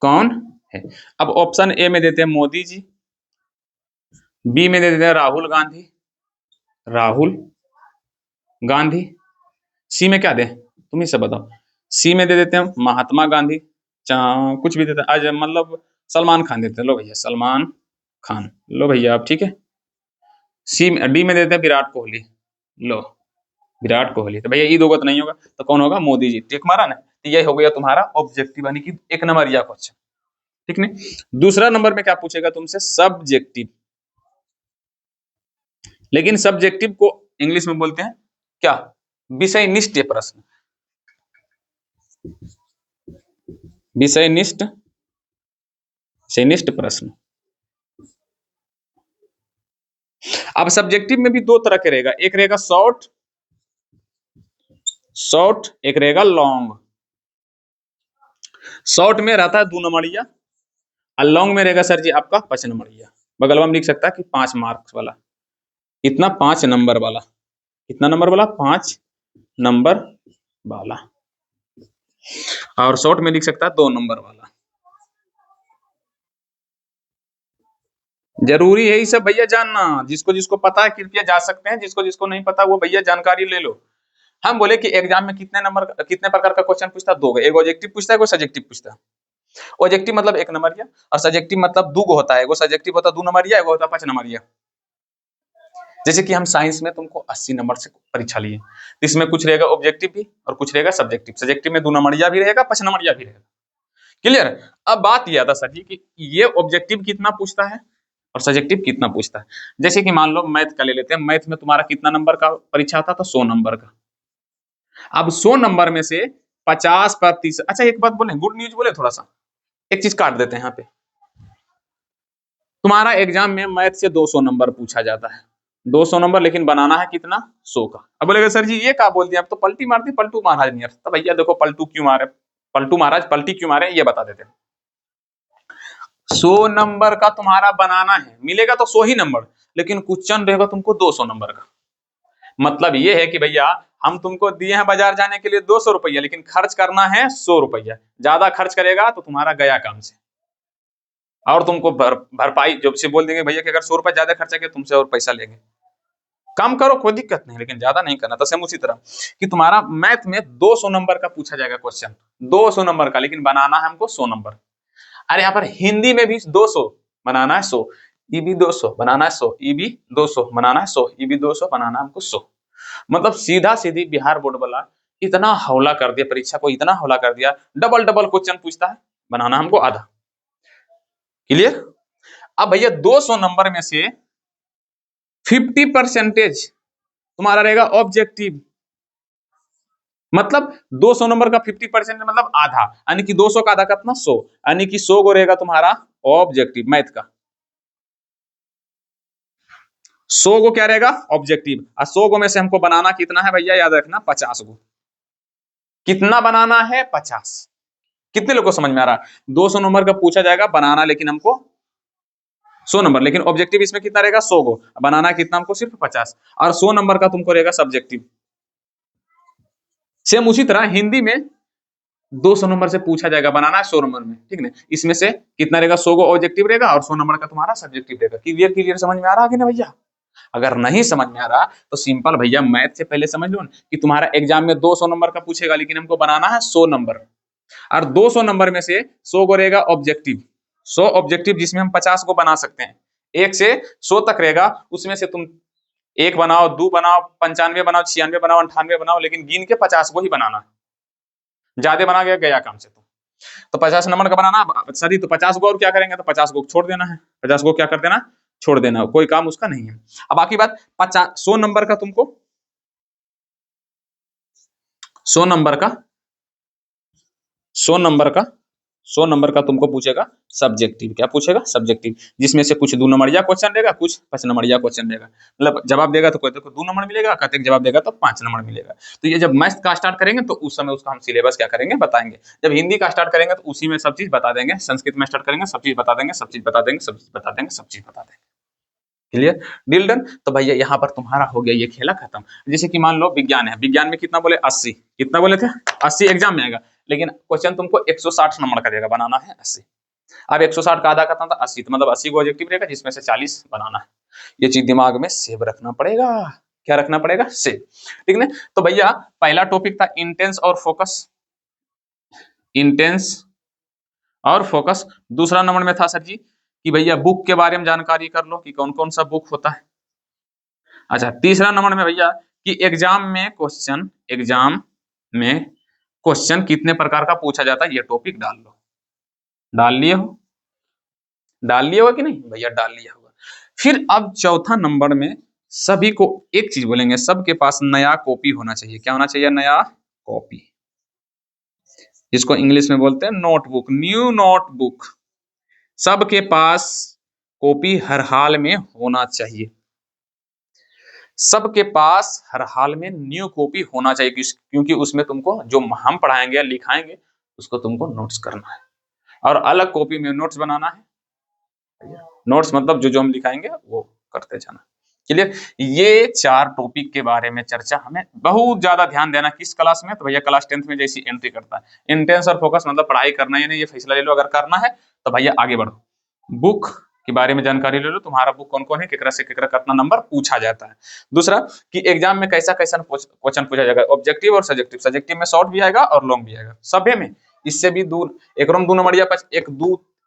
कौन है। अब ऑप्शन ए में देते हैं मोदी जी, बी में दे देते हैं राहुल गांधी, सी में क्या दे, तुम ही से बताओ। सी में दे देते हैं महात्मा गांधी, कुछ भी देते हैं, आज मतलब सलमान खान देते हैं, लो भैया सलमान खान, लो भैया आप, ठीक है। डी में देते हैं विराट कोहली, लो विराट कोहली। तो भैया ये दो तो नहीं होगा, तो कौन होगा? मोदी जी। टिक मारा ना, तो ये हो गया तुम्हारा ऑब्जेक्टिव, यानी कि एक नंबरिया क्वेश्चन, ठीक नहीं। दूसरा नंबर में क्या पूछेगा तुमसे? सब्जेक्टिव। लेकिन सब्जेक्टिव को इंग्लिश में बोलते हैं क्या? विषयनिष्ठ प्रश्न। विषयनिष्ठ प्रश्न। अब सब्जेक्टिव में भी दो तरह के रहेगा, एक रहेगा शॉर्ट, एक रहेगा लॉन्ग। शॉर्ट में रहता है 2 नंबरिया, और लॉन्ग में रहेगा सर जी आपका 5 नंबरिया। बगल में लिख सकता है कि 5 मार्क्स वाला, इतना 5 नंबर वाला, कितना नंबर वाला? 5 नंबर वाला। और शॉर्ट में लिख सकता है 2 नंबर वाला। जरूरी है ये सब भैया जानना, जिसको जिसको पता है कृपया जा सकते हैं, जिसको जिसको नहीं पता वो भैया जानकारी ले लो। हम बोले कि एग्जाम में कितने प्रकार का क्वेश्चन पूछता है? 2। एक ऑब्जेक्टिव पूछता है, कोई सब्जेक्टिव पूछता है। ऑब्जेक्टिव मतलब 1 नंबरिया, और सब्जेक्टिव मतलब 2 होता है, एगो सब्जेक्टिव होता है 2 नंबरिया, एगो होता है 5 नंबरिया। जैसे कि हम साइंस में तुमको 80 नंबर से परीक्षा लिए, तो इसमें कुछ रहेगा ऑब्जेक्टिव भी और कुछ रहेगा सब्जेक्टिव। सब्जेक्टिव में 2 नंबरिया भी रहेगा, 5 नंबरिया भी रहेगा। क्लियर? अब बात यह आता सर जी कि ये ऑब्जेक्टिव कितना पूछता है और सब्जेक्टिव कितना पूछता है। जैसे कि मान लो मैथ का ले लेते हैं, मैथ में तुम्हारा कितना नंबर का परीक्षा आता था? 100 नंबर का। अब 100 नंबर में से 50%। अच्छा एक बात बोले, गुड न्यूज बोले, थोड़ा सा एक चीज काट देते हैं यहाँ पे। तुम्हारा एग्जाम में मैथ से 200 नंबर पूछा जाता है, 200 नंबर, लेकिन बनाना है कितना? 100 का। अब बोलेगा सर जी ये क्या बोल दिया, अब तो पलटी मार दी, पलटू महाराज नहीं। तो भैया देखो पलटू क्यों मारे, पलटू महाराज पलटी क्यों मारे, ये बता देते हैं। 100 नंबर का तुम्हारा बनाना है, मिलेगा तो 100 ही नंबर, लेकिन क्वेश्चन रहेगा तुमको 200 नंबर का। मतलब ये है कि भैया हम तुमको दिए हैं बाजार जाने के लिए 200 रुपया, लेकिन खर्च करना है 100 रुपया। ज्यादा खर्च करेगा तो तुम्हारा गया काम से, और तुमको भरपाई जब से बोल देंगे भैया कि अगर 100 रुपया ज्यादा खर्चा किया तुमसे और पैसा लेंगे। कम करो कोई दिक्कत नहीं, लेकिन ज्यादा नहीं करना। तो सेम उसी तरह कि तुम्हारा मैथ में 200 नंबर का पूछा जाएगा क्वेश्चन, 200 नंबर का, लेकिन बनाना है हमको 100 नंबर। अरे यहाँ पर हिंदी में भी 200 बनाना है, 100 ई भी 200 बनाना है, 100 ई भी 200 बनाना है, 100 ई भी 200 बनाना हमको 100। मतलब सीधा सीधी बिहार बोर्ड वाला इतना हौला कर दिया परीक्षा को, इतना हौला कर दिया, डबल डबल क्वेश्चन पूछता है, बनाना हमको आधा। क्लियर? अब भैया 200 नंबर में से 50% तुम्हारा रहेगा ऑब्जेक्टिव। मतलब 200 नंबर का 50% मतलब आधा, यानी कि 200 का आधा कितना? 100, यानी कि 100 को रहेगा तुम्हारा ऑब्जेक्टिव मैथ का। 100 को क्या रहेगा? ऑब्जेक्टिव। और 100 को में से हमको बनाना कितना है भैया? याद रखना 50 को। कितना बनाना है? 50। कितने लोग को समझ में आ रहा? 200 नंबर का पूछा जाएगा, बनाना लेकिन हमको 100 नंबर, लेकिन ऑब्जेक्टिव इसमें कितना रहेगा? 100 को। बनाना कितना हमको? सिर्फ 50। और 100 नंबर का तुमको रहेगा सब्जेक्टिव। सेम उसी तरह हिंदी में 200 नंबर से पूछा जाएगा, बनाना है 100 नंबर में, ठीक है। इसमें से कितना रहेगा? 100 को ऑब्जेक्टिव रहेगा और 100 नंबर का तुम्हारा सब्जेक्टिव रहेगा। क्लियर समझ में आ रहा है ना भैया? अगर नहीं समझ में आ रहा तो सिंपल भैया मैथ से पहले समझ लो कि तुम्हारा एग्जाम में 200 नंबर का पूछेगा, लेकिन हमको बनाना है 100 नंबर, और 200 नंबर में से 100 को रहेगा ऑब्जेक्टिव। 100 ऑब्जेक्टिव जिसमें हम 50 को बना सकते हैं, 1 से 100 तक रहेगा, उसमें से तुम 1 बनाओ, 2 बनाओ, 95 बनाओ, 96 बनाओ, 98 बनाओ, लेकिन गिन के 50 को ही बनाना है। ज्यादा बना गया काम से। तो 50 नंबर का बनाना सदी, तो 50 को और क्या करेंगे, तो 50 को छोड़ देना है, 50 को क्या कर देना, छोड़ देना, कोई काम उसका नहीं है। अब बाकी बात 100 नंबर का तुमको 100 नंबर का 100 नंबर का 100 नंबर का तुमको पूछेगा सब्जेक्टिव, क्या पूछेगा, सब्जेक्टिव, जिसमें से कुछ 2 नंबरिया क्वेश्चन देगा, कुछ 5 नंबरिया क्वेश्चन देगा। मतलब जवाब देगा तो कहते को 2 नंबर मिलेगा, कहते जवाब देगा तो 5 नंबर मिलेगा। तो ये जब मैथ का स्टार्ट करेंगे तो उस समय उसका हम सिलेबस क्या करेंगे, बताएंगे। जब हिंदी का स्टार्ट करेंगे तो उसी में सब चीज बता देंगे, संस्कृत में स्टार्ट करेंगे सब चीज बता देंगे, सब चीज बता देंगे, सब चीज बता देंगे, सब चीज बता देंगे। Clear, deal done. तो भैया यहाँ पर तुम्हारा हो गया ये खेला खत्म। जैसे कि मान लो विज्ञान है, विज्ञान में कितना बोले 80, कितना बोले थे 80 एग्जाम में आएगा, लेकिन क्वेश्चन तुमको 160 नंबर का देगा, बनाना है 80। अब 160 का आधा कितना था 80, तो मतलब 80 को ऑब्जेक्टिव रहेगा, जिसमें से 40 बनाना है। ये चीज दिमाग में सेव रखना पड़ेगा, क्या रखना पड़ेगा, सेव, ठीक है। तो भैया पहला टॉपिक था इंटेंस और फोकस, इंटेंस और फोकस। दूसरा नंबर में था सर जी कि भैया बुक के बारे में जानकारी कर लो कि कौन कौन सा बुक होता है। अच्छा, तीसरा नंबर में भैया कि एग्जाम में क्वेश्चन कितने प्रकार का पूछा जाता है, ये टॉपिक डाल लो। डाल लिए हो, डाल लिया होगा कि नहीं भैया, डाल लिया होगा। फिर अब चौथा नंबर में सभी को एक चीज बोलेंगे, सबके पास नया कॉपी होना चाहिए। क्या होना चाहिए, नया कॉपी, जिसको इंग्लिश में बोलते हैं नोटबुक, न्यू नोटबुक। सबके पास कॉपी हर हाल में होना चाहिए, सबके पास हर हाल में न्यू कॉपी होना चाहिए, क्योंकि उसमें तुमको जो हम पढ़ाएंगे या लिखाएंगे उसको तुमको नोट्स करना है, और अलग कॉपी में नोट्स बनाना है। नोट्स मतलब जो जो हम लिखाएंगे वो करते जाना। क्लियर, ये 4 टॉपिक के बारे में चर्चा हमें बहुत ज्यादा ध्यान देना। किस क्लास में, तो भैया क्लास 10th में जैसी एंट्री करता है। इंटेंस और फोकस मतलब पढ़ाई करना है नहीं, ये फैसला ले लो, अगर करना है तो भैया आगे बढ़ो, बुक के बारे में जानकारी ले लो, तुम्हारा बुक कौन कौन है, केकरा से केकरा कितना नंबर पूछा जाता है। दूसरा कि एग्जाम में कैसा कैसा क्वेश्चन पूछा जाएगा, ऑब्जेक्टिव और सब्जेक्टिव, सब्जेक्टिव में शॉर्ट भी आएगा और लॉन्ग भी आएगा, सभे में। इससे भी दूर एक 2 नंबर या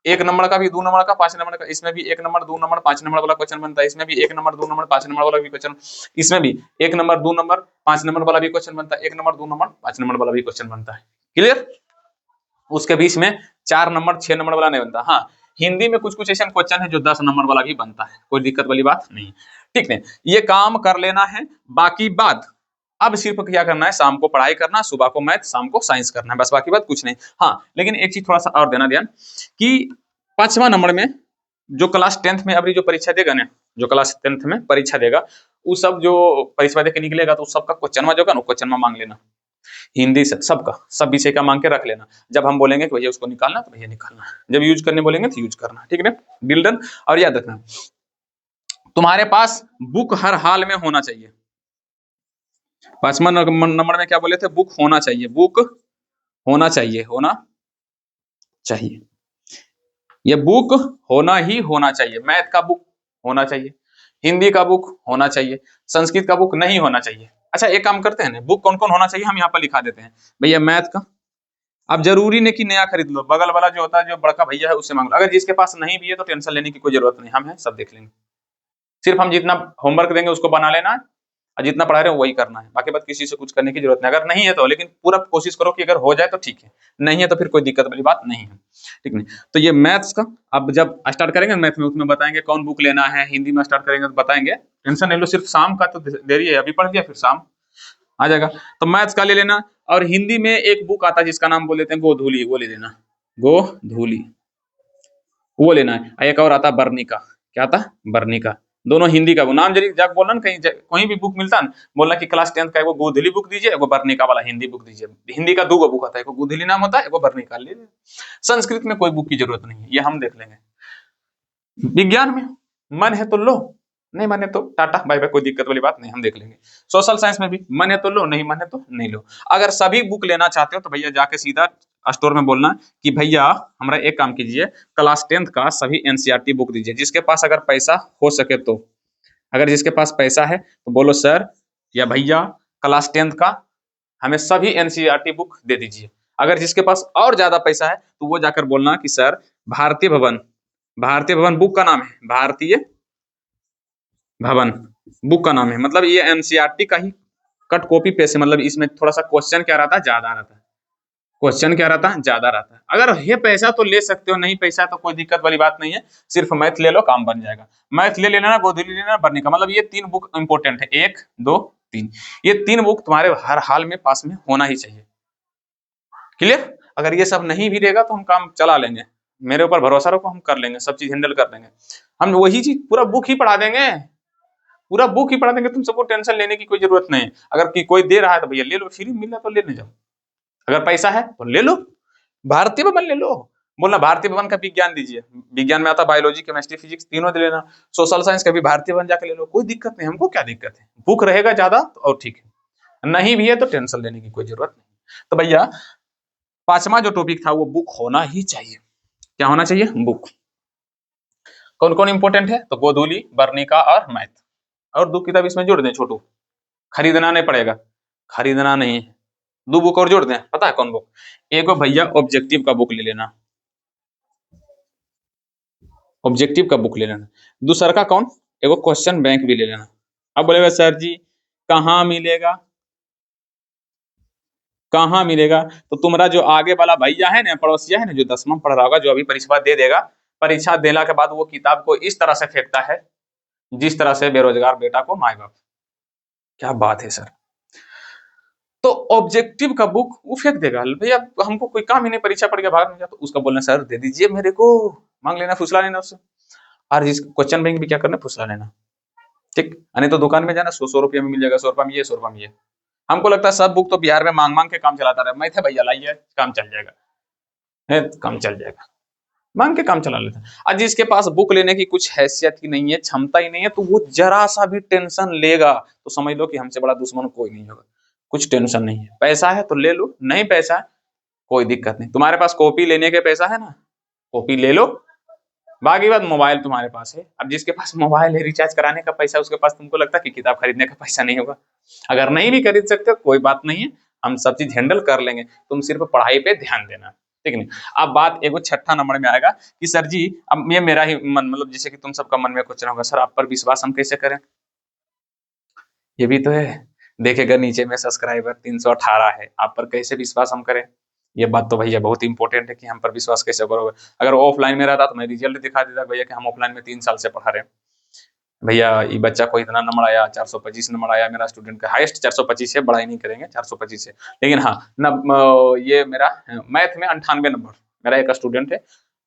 एक नंबर का भी 2 नंबर का 5 नंबर का, इसमें भी 1 नंबर 2 नंबर 5 नंबर वाला क्वेश्चन बनता है, इसमें भी 1 नंबर 2 नंबर 5 नंबर वाला भी क्वेश्चन, इसमें भी 1 नंबर 2 नंबर 5 नंबर वाला भी क्वेश्चन बनता है, 1 नंबर 2 नंबर 5 नंबर वाला भी क्वेश्चन बनता है। क्लियर, उसके बीच में 4 नंबर 6 नंबर वाला नहीं बनता। हाँ, हिंदी में कुछ कुछ ऐसा क्वेश्चन है जो 10 नंबर वाला भी बनता है, कोई दिक्कत वाली बात नहीं, ठीक है। ये काम कर लेना है, बाकी बात अब सिर्फ क्या करना है, शाम को पढ़ाई करना, सुबह को मैथ, शाम को साइंस करना है, बस बाकी बात कुछ नहीं। हाँ, लेकिन एक चीज थोड़ा सा और देना ध्यान कि 5वां नंबर में जो क्लास 10th में अभी जो परीक्षा देगा ना, जो क्लास 10th में परीक्षा देगा, वो सब जो परीक्षा दे के निकलेगा तो सबका क्वेश्चन जो ना क्वेश्चन मांग लेना, हिंदी से सबका, सब विषय का मांग के रख लेना। जब हम बोलेंगे कि भैया उसको निकालना तो भैया निकालना, जब यूज करने बोलेंगे तो यूज करना, ठीक है, डील डन। और याद रखना तुम्हारे पास बुक हर हाल में होना चाहिए। 5वां नंबर में क्या बोले थे, बुक होना चाहिए, बुक होना चाहिए, होना चाहिए, ये बुक होना ही होना चाहिए। मैथ का बुक होना चाहिए, हिंदी का बुक होना चाहिए, संस्कृत का बुक नहीं होना चाहिए। अच्छा, एक काम करते हैं ना, बुक कौन कौन होना चाहिए हम यहाँ पर लिखा देते हैं। भैया मैथ का, अब जरूरी नहीं कि नया खरीद लो, बगल वाला जो होता है जो बड़का भैया है उससे मांग लो, अगर जिसके पास नहीं भी है तो टेंशन लेने की कोई जरूरत नहीं, हम हैं सब देख लेंगे। सिर्फ हम जितना होमवर्क देंगे उसको बना लेना है, और जितना पढ़ा रहे हो वही करना है, बाकी बात किसी से कुछ करने की जरूरत नहीं। अगर नहीं है तो, लेकिन पूरा कोशिश करो कि अगर हो जाए तो ठीक है, नहीं है तो फिर कोई दिक्कत वाली बात नहीं है, ठीक नहीं। तो ये मैथ्स का अब जब स्टार्ट करेंगे मैथ में, उसमें बताएंगे कौन बुक लेना है, हिंदी में स्टार्ट करेंगे तो बताएंगे, टेंशन नहीं लो। सिर्फ शाम का तो देरी है, अभी पढ़ लिया फिर शाम आ जाएगा। तो मैथ्स का ले लेना, और हिंदी में एक बुक आता है जिसका नाम बोल देते हैं गोधूली, वो ले लेना, गोधूली वो लेना है। एक और आता है बर्निका, क्या आता है बर्निका, दोनों हिंदी का। वो नाम जरी जाके बोलना ना, कहीं भी बुक मिलता है बोलना कि क्लास 10th का एगो गोधूली बुक दीजिए, एगो बर्निका वाला हिंदी बुक दीजिए। हिंदी का 2 बुक आता है, एगो गोधूली नाम होता है, एगो बर्निका ले लीजिए। संस्कृत में कोई बुक की जरूरत नहीं है, ये हम देख लेंगे। विज्ञान में मन है तो लो, नहीं मन है तो टाटा बाय बाय, कोई दिक्कत वाली बात नहीं, हम देख लेंगे। सोशल साइंस में भी मन है तो लो, नहीं मन है तो नहीं लो। अगर सभी बुक लेना चाहते हो तो भैया जाके सीधा स्टोर में बोलना कि भैया हमारा एक काम कीजिए, क्लास 10th का सभी एनसीईआरटी बुक दीजिए। जिसके पास अगर पैसा हो सके तो, अगर जिसके पास पैसा है तो बोलो सर या भैया क्लास 10th का हमें सभी एनसीईआरटी बुक दे दीजिए। अगर जिसके पास और ज्यादा पैसा है तो वो जाकर बोलना कि सर भारतीय भवन, भारतीय भवन बुक का नाम है, भारतीय भवन बुक का नाम है, मतलब ये एनसीईआरटी का ही कट कॉपी पेस्ट है, मतलब इसमें थोड़ा सा क्वेश्चन क्या रहता है, ज्यादा रहता है। क्वेश्चन क्या रहता है, ज्यादा रहता है। अगर ये पैसा तो ले सकते हो, नहीं पैसा तो कोई दिक्कत वाली बात नहीं है, सिर्फ मैथ ले लो काम बन जाएगा। मैथ ले लेना, गोधूली ले लेना, बरनी का, मतलब ये 3 बुक इंपॉर्टेंट है, 1 2 3, ये 3 बुक तुम्हारे हर हाल में पास में होना ही चाहिए। क्लियर? अगर ये सब नहीं भी रहेगा तो हम काम चला लेंगे, मेरे ऊपर भरोसा रखो, हम कर लेंगे, सब चीज हैंडल कर लेंगे। हम वही चीज पूरा बुक ही पढ़ा देंगे, पूरा बुक ही पढ़ा देंगे, तुम सबको टेंशन लेने की कोई जरूरत नहीं है। अगर कोई दे रहा है तो भैया ले लो, फ्री मिल रहा तो लेने जाओ, अगर पैसा है तो ले लो, भारतीय भवन ले लो। बोलना भारतीय भवन का विज्ञान दीजिए, विज्ञान में आता बायोलॉजी केमिस्ट्री फिजिक्स तीनों दे लेना, सोशल साइंस का भी भारतीय भवन जाके ले लो, कोई दिक्कत नहीं, हमको क्या दिक्कत है, बुक रहेगा ज्यादा तो और ठीक है, नहीं भी है तो टेंशन लेने की कोई जरूरत नहीं। तो भैया 5वां जो टॉपिक था वो बुक होना ही चाहिए। क्या होना चाहिए? बुक। कौन कौन इंपॉर्टेंट है? तो गोधूली, वर्णिका और मैथ, और 2 किताब इसमें जोड़ दें छोटू, खरीदना नहीं पड़ेगा, खरीदना नहीं है, 2 बुक और जोड़ दें। पता है कौन बुक? एक भैया ऑब्जेक्टिव का बुक ले लेना, ऑब्जेक्टिव का बुक ले लेना। दूसरा का कौन? एगो क्वेश्चन बैंक भी ले लेना। अब बोलेगा सर जी कहाँ मिलेगा, कहाँ मिलेगा? तो तुम्हारा जो आगे वाला भैया है ना, पड़ोसिया है ना, जो 10वां पढ़ रहा होगा, जो अभी परीक्षा दे देगा, परीक्षा देने के बाद वो किताब को इस तरह से फेंकता है जिस तरह से बेरोजगार बेटा को माए बाप। क्या बात है सर। तो ऑब्जेक्टिव का बुक वो फेंक देगा, भैया हमको कोई काम ही नहीं, परीक्षा पढ़ के भाग में जा, तो उसका बोलना सर दे दीजिए मेरे को, मांग लेना, फुसला लेना उससे। और जिस क्वेश्चन बैंक भी क्या करना, फुसला लेना, ठीक। नहीं तो दुकान में जाना, 100 रुपये में मिल जाएगा, 100 रुपये में ये, 100 रुपये में ये। हमको लगता है सब बुक तो बिहार में मांग मांग के काम चलाता रहा, मैं थे भैया लाइए काम चल जाएगा, है काम चल जाएगा, मांग के काम चला लेता है। और जिसके पास बुक लेने की कुछ हैसियत ही नहीं है, क्षमता ही नहीं है, तो वो जरा सा भी टेंशन लेगा तो समझ लो कि हमसे बड़ा दुश्मन कोई नहीं होगा। कुछ टेंशन नहीं है, पैसा है तो ले लो, नहीं पैसा है कोई दिक्कत नहीं। तुम्हारे पास कॉपी लेने के पैसा है ना, कॉपी ले लो, बाकी बात मोबाइल तुम्हारे पास है। अब जिसके पास मोबाइल है, रिचार्ज कराने का पैसा, उसके पास तुमको लगता है कि किताब खरीदने का पैसा नहीं होगा? अगर नहीं भी खरीद सकते कोई बात नहीं है, हम सब चीज हैंडल कर लेंगे, तुम सिर्फ पढ़ाई पे ध्यान देना, ठीक नहीं? अब बात एगो 6ठा नंबर में आएगा कि सर जी, अब ये मेरा ही मन, मतलब जैसे कि तुम सबका मन में क्वेश्चन होगा, सर आप पर विश्वास हम कैसे करें? ये भी तो है, देखेगा नीचे में सब्सक्राइबर 318 है, आप पर कैसे विश्वास हम करें? ये बात तो भैया बहुत इंपॉर्टेंट है कि हम पर विश्वास कैसे करोगे। अगर ऑफलाइन में रहता तो मैं रिजल्ट दिखा देता भैया कि हम ऑफलाइन में 3 साल से पढ़ा रहे हैं, भैया ये बच्चा को इतना नंबर आया, 425 नंबर आया, मेरा स्टूडेंट का हाईएस्ट 425 है, बड़ा ही नहीं करेंगे 425 है। लेकिन हाँ ये मेरा मैथ में 98 नंबर, मेरा एक स्टूडेंट है,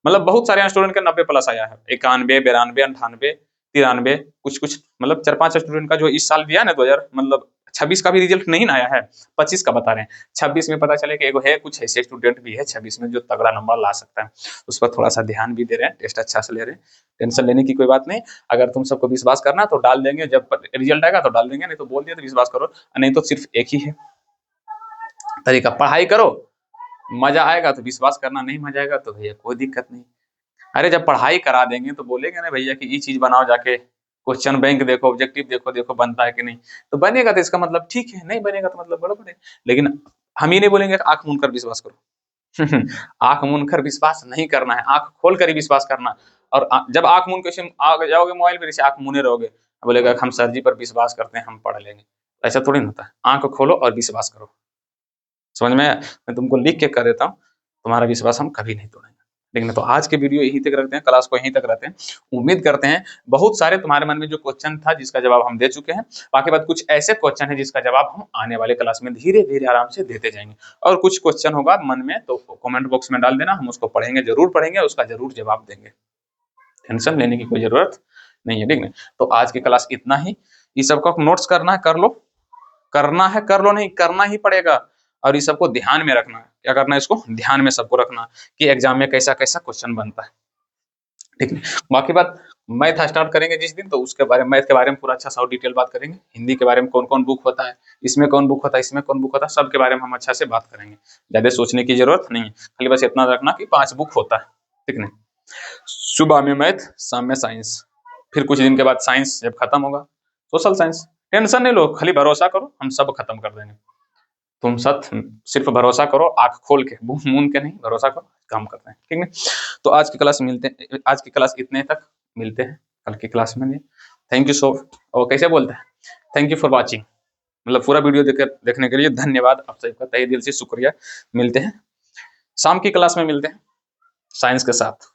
मतलब बहुत सारे स्टूडेंट का 90 प्लस आया है, 91 92 98 93 कुछ कुछ, मतलब 4-5 स्टूडेंट का जो इस साल दिया ना 2000 मतलब 26 का भी रिजल्ट नहीं आया है, 25 का बता रहे हैं। 26 में पता चले कि एगो है, कुछ ऐसे स्टूडेंट भी है 26 में जो तगड़ा नंबर ला सकता है, उस पर थोड़ा सा ध्यान भी दे रहे हैं, टेस्ट अच्छा से ले रहे हैं, टेंशन लेने की कोई बात नहीं। अगर तुम सबको विश्वास करना तो डाल देंगे, जब रिजल्ट आएगा तो डाल देंगे, नहीं तो बोल दिया तो विश्वास करो, नहीं तो सिर्फ एक ही है तरीका, पढ़ाई करो, मजा आएगा तो विश्वास करना, नहीं मजा आएगा तो भैया कोई दिक्कत नहीं। अरे जब पढ़ाई करा देंगे तो बोलेंगे ना भैया कि ये चीज बनाओ, जाके क्वेश्चन बैंक देखो, ऑब्जेक्टिव देखो, देखो बनता है कि नहीं, तो बनेगा तो इसका मतलब ठीक है, नहीं बनेगा तो मतलब गड़बड़ है। लेकिन हम ही नहीं बोलेंगे आंख मूंद कर विश्वास करो। आंख मूंद कर विश्वास नहीं करना है, आंख खोल कर ही विश्वास करना। और जब आंख मूंद के आ जाओगे मोबाइल में, जैसे आंख मूंदे रहोगे, बोलेगा हम सर जी पर विश्वास करते हैं, हम पढ़ लेंगे, ऐसा थोड़ी ना होता है। आंख खोलो और विश्वास करो, समझ में? मैं तुमको लिख के कर देता हूँ, तुम्हारा विश्वास हम कभी नहीं तोड़ेंगे। लेकिन तो आज के वीडियो यहीं तक रखते हैं, क्लास को यहीं तक रखते हैं। उम्मीद करते हैं बहुत सारे तुम्हारे मन में जो क्वेश्चन था जिसका जवाब हम दे चुके हैं, बाकी बात कुछ ऐसे क्वेश्चन है जिसका जवाब हम आने वाले क्लास में धीरे धीरे आराम से देते जाएंगे। और कुछ क्वेश्चन होगा मन में तो कमेंट बॉक्स में डाल देना, हम उसको पढ़ेंगे, जरूर पढ़ेंगे, उसका जरूर जवाब देंगे, टेंशन लेने की कोई जरूरत नहीं है, ठीक है? तो आज की क्लास इतना ही, ये सबका नोट्स करना है कर लो, करना है कर लो, नहीं करना ही पड़ेगा। और इस सबको ध्यान में रखना है, क्या करना है, इसको ध्यान में सबको रखना कि एग्जाम में कैसा कैसा क्वेश्चन बनता है, ठीक है? बाकी बात मैथ स्टार्ट करेंगे जिस दिन, तो उसके बारे में, मैथ के बारे में पूरा अच्छा सा डिटेल बात करेंगे, हिंदी के बारे में कौन कौन बुक होता है, इसमें कौन बुक होता है, इसमें कौन बुक होता है, सब के बारे में हम अच्छा से बात करेंगे। ज्यादा सोचने की जरूरत नहीं है, खाली बस इतना रखना कि 5 बुक होता है, ठीक है? सुबह में मैथ, शाम में साइंस, फिर कुछ दिन के बाद साइंस जब खत्म होगा सोशल साइंस। टेंशन नहीं लो, खाली भरोसा करो, हम सब खत्म कर देंगे। तुम सब सिर्फ भरोसा करो, आंख खोल के, मुंह मूंद के नहीं, भरोसा करो, काम करते हैं, ठीक है? तो आज की क्लास मिलते हैं, आज की क्लास इतने तक, मिलते हैं कल की क्लास में। थैंक यू सो, और कैसे बोलते हैं, थैंक यू फॉर वॉचिंग, मतलब पूरा वीडियो देखने के लिए धन्यवाद, आप सबका तहे दिल से शुक्रिया। मिलते हैं शाम की क्लास में मिलते हैं साइंस के साथ।